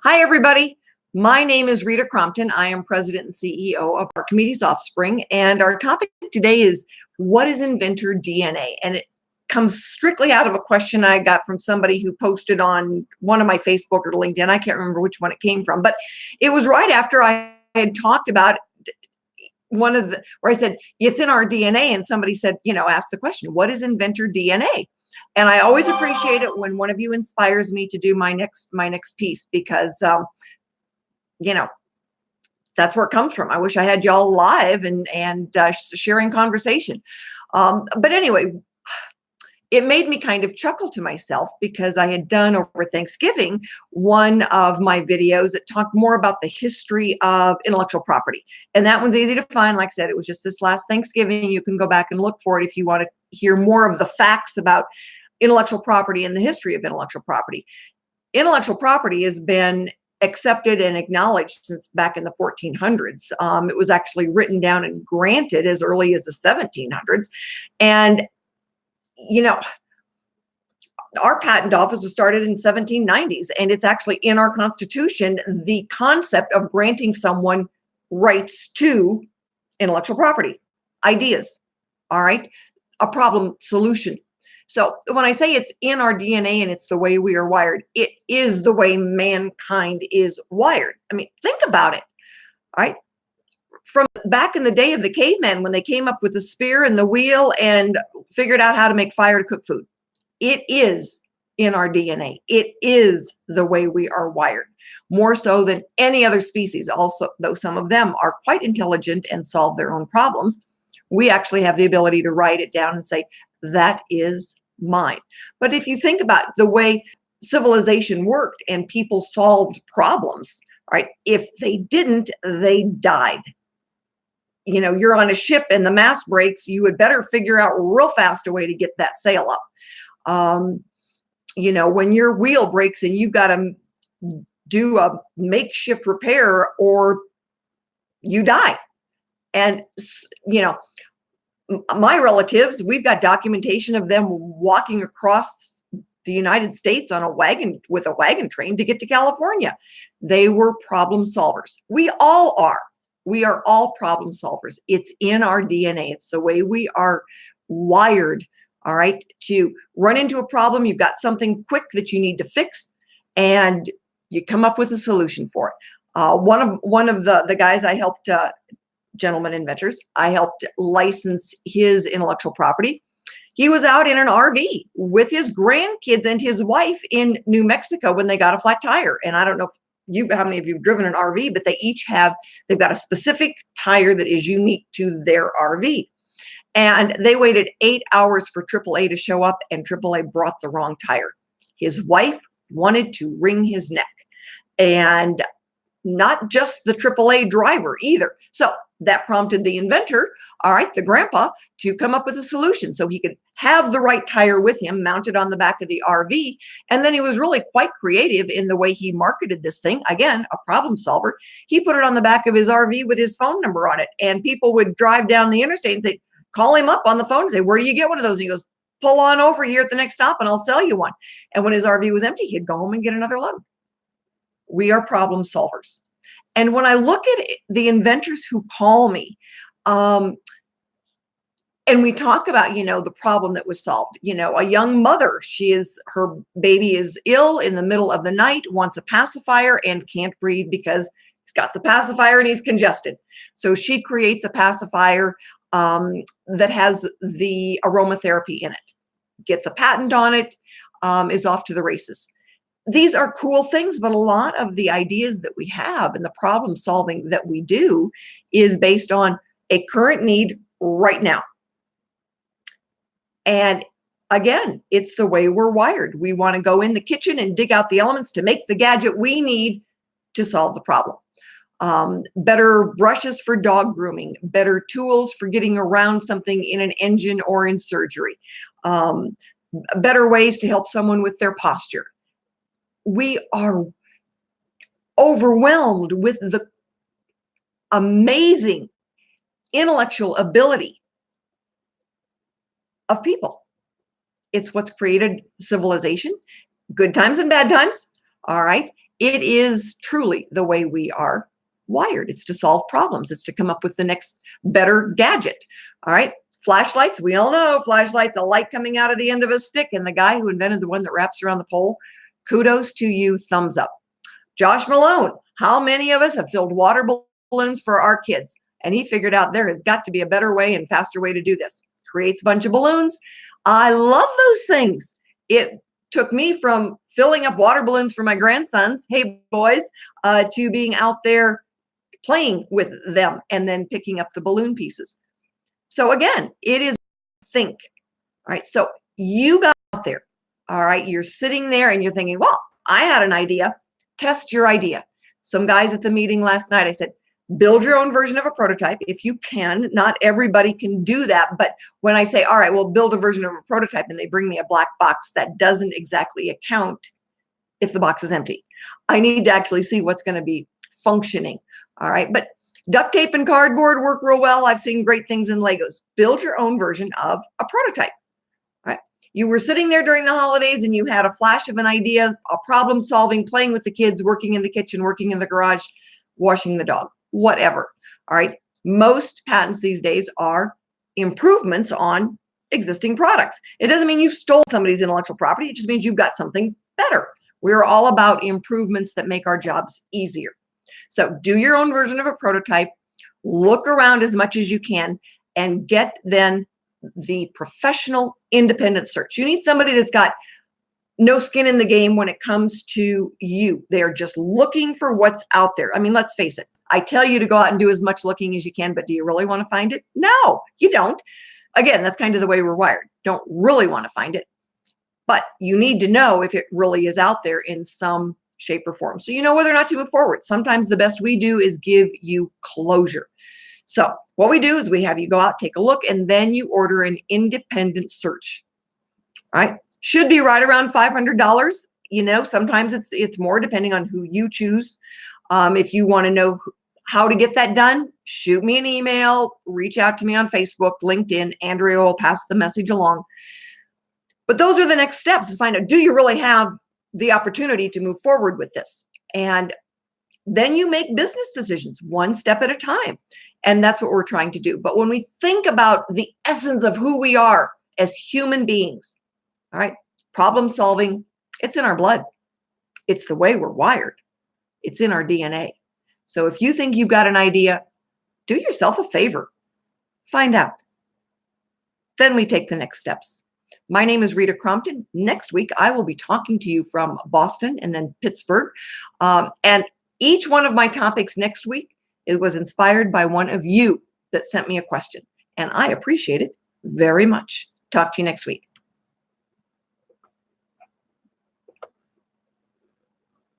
Hi, everybody. My name is Rita Crompton. I am President and CEO of Archimedes Offspring, and our topic today is what is Inventor DNA? And it comes strictly out of a question I got from somebody who posted on one of my Facebook or LinkedIn. I can't remember which one it came from, but it was right after I had talked about one of the where I said it's in our DNA, and somebody said, asked the question, what is Inventor DNA? And I always appreciate it when one of you inspires me to do my next piece because you know that's where it comes from. I wish I had y'all live and sharing conversation. But anyway, it made me kind of chuckle to myself because I had done over Thanksgiving one of my videos that talked more about the history of intellectual property. And that one's easy to find. Like I said, it was just this last Thanksgiving. You can go back and look for it if you want to hear more of the facts about intellectual property and the history of intellectual property. Intellectual property has been accepted and acknowledged since back in the 1400s. It was actually written down and granted as early as the 1700s. And our patent office was started in 1790s, and it's actually in our Constitution, the concept of granting someone rights to intellectual property, ideas, all right, a problem solution. So when I say it's in our DNA and it's the way we are wired, it is the way mankind is wired. I mean, think about it, all right? From back in the day of the cavemen, when they came up with the spear and the wheel and figured out how to make fire to cook food, it is in our DNA. It is the way we are wired, more so than any other species. Also, though some of them are quite intelligent and solve their own problems, we actually have the ability to write it down and say, that is mine. But if you think about the way civilization worked and people solved problems, right? If they didn't, they died. You're on a ship and the mast breaks, you would better figure out real fast a way to get that sail up. When your wheel breaks and you've got to do a makeshift repair or you die. And, my relatives, we've got documentation of them walking across the United States on a wagon with a wagon train to get to California. They were problem solvers. We all are. We are all problem solvers. It's in our DNA. It's the way we are wired, all right, to run into a problem. You've got something quick that you need to fix, and you come up with a solution for it. One of the guys I helped, gentlemen inventors, I helped license his intellectual property. He was out in an RV with his grandkids and his wife in New Mexico when they got a flat tire. And I don't know how many of you have driven an RV, but they've got a specific tire that is unique to their RV. And they waited 8 hours for AAA to show up, and AAA brought the wrong tire. His wife wanted to wring his neck, and not just the AAA driver either. So that prompted the inventor, all right, the grandpa, to come up with a solution so he could have the right tire with him mounted on the back of the RV. And then he was really quite creative in the way he marketed this thing. Again, a problem solver. He put it on the back of his RV with his phone number on it. And people would drive down the interstate and say, call him up on the phone and say, where do you get one of those? And he goes, pull on over here at the next stop and I'll sell you one. And when his RV was empty, he'd go home and get another load. We are problem solvers. And when I look at the inventors who call me, and we talk about, the problem that was solved, a young mother, her baby is ill in the middle of the night, wants a pacifier and can't breathe because he's got the pacifier and he's congested. So she creates a pacifier that has the aromatherapy in it, gets a patent on it, is off to the races. These are cool things, but a lot of the ideas that we have and the problem solving that we do is based on a current need right now. And again, it's the way we're wired. We want to go in the kitchen and dig out the elements to make the gadget we need to solve the problem. Better brushes for dog grooming, better tools for getting around something in an engine or in surgery, better ways to help someone with their posture. We are overwhelmed with the amazing intellectual ability of people. It's what's created civilization, good times and bad times. All right. It is truly the way we are wired. It's to solve problems. It's to come up with the next better gadget. All right. Flashlights, we all know flashlights, a light coming out of the end of a stick. And the guy who invented the one that wraps around the pole, kudos to you, thumbs up. Josh Malone, how many of us have filled water balloons for our kids? And he figured out there has got to be a better way and faster way to do this. Creates a bunch of balloons. I love those things. It took me from filling up water balloons for my grandsons, hey boys, to being out there playing with them and then picking up the balloon pieces. So again, it is think. All right. So you got out there. All right. You're sitting there and you're thinking, well, I had an idea. Test your idea. Some guys at the meeting last night, I said, build your own version of a prototype if you can. Not everybody can do that. But when I say, all right, well, build a version of a prototype and they bring me a black box, that doesn't exactly account if the box is empty. I need to actually see what's going to be functioning. All right. But duct tape and cardboard work real well. I've seen great things in Legos. Build your own version of a prototype. All right. You were sitting there during the holidays and you had a flash of an idea, a problem solving, playing with the kids, working in the kitchen, working in the garage, washing the dog, whatever. All right. Most patents these days are improvements on existing products. It doesn't mean you stole somebody's intellectual property. It just means you've got something better. We're all about improvements that make our jobs easier. So do your own version of a prototype, look around as much as you can, and get then the professional independent search. You need somebody that's got no skin in the game when it comes to you. They're just looking for what's out there. I mean, let's face it. I tell you to go out and do as much looking as you can, but do you really want to find it? No, you don't. Again, that's kind of the way we're wired. Don't really want to find it, but you need to know if it really is out there in some shape or form. So you know whether or not to move forward. Sometimes the best we do is give you closure. So what we do is we have you go out, take a look, and then you order an independent search. All right. Should be right around $500. You know, sometimes it's more depending on who you choose. If you want to know how to get that done, shoot me an email, reach out to me on Facebook, LinkedIn. Andrea will pass the message along. But those are the next steps, is find out, do you really have the opportunity to move forward with this? And then you make business decisions one step at a time. And that's what we're trying to do. But when we think about the essence of who we are as human beings, all right, problem solving, it's in our blood. It's the way we're wired. It's in our DNA. So if you think you've got an idea, do yourself a favor. Find out. Then we take the next steps. My name is Rita Crompton. Next week, I will be talking to you from Boston and then Pittsburgh. And each one of my topics next week, it was inspired by one of you that sent me a question. And I appreciate it very much. Talk to you next week.